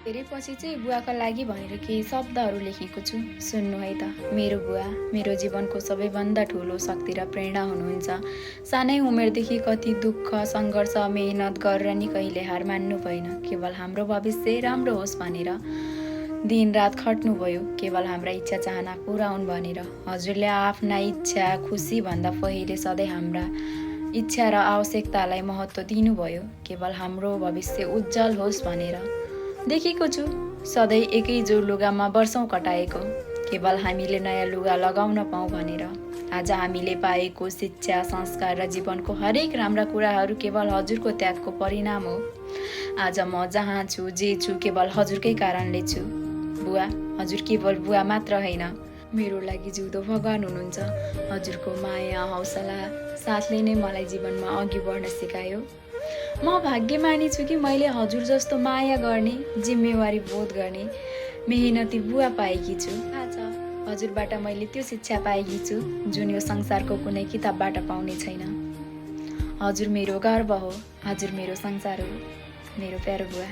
धेरै पछि चाहिँ बुवाका लागि भनेर केही शब्दहरू लेखेको छु, सुन्नु है त। मेरो बुवा मेरो जीवनको सबैभन्दा ठुलो शक्ति र प्रेरणा हुनुहुन्छ। सानै उमेरदेखि कति दुःख सङ्घर्ष मेहनत गरेर नि कहिले हार मान्नु भएन, केवल हाम्रो भविष्य राम्रो होस् भनेर दिनरात खट्नुभयो, केवल हाम्रा इच्छा चाहना पुरा हुन् भनेर। हजुरले आफ्ना इच्छा खुसी भन्दा पहिले सधैँ हाम्रा इच्छा र आवश्यकतालाई महत्त्व दिनुभयो, केवल हाम्रो भविष्य उज्जवल होस् भनेर। देखेको छु सधैँ एकै जोर लुगामा वर्षौँ कटाएको, केवल हामीले नयाँ लुगा लगाउन पाऊँ भनेर। आज हामीले पाएको शिक्षा संस्कार र जीवनको हरेक राम्रा कुराहरू केवल हजुरको त्यागको परिणाम हो। आज म जहाँ छु जे छु केवल हजुरकै कारणले छु। बुवा हजुर केवल बुवा मात्र होइन, मेरो लागि जिउँदो भगवान हुनुहुन्छ। हजुरको माया हौसला साथले नै मलाई जीवनमा अघि बढ्न सिकायो। म भाग्यमानी छु कि मैले हजुर जस्तो माया गर्ने जिम्मेवारी बोध गर्ने मेहनती बुवा पाएकी छु। थाहा छ हजुरबाट मैले त्यो शिक्षा पाएकी छु जुन यो संसारको कुनै किताबबाट पाउने छैन। हजुर मेरो गर्व हो, हजुर मेरो संसार हो, मेरो प्यारो बुवा।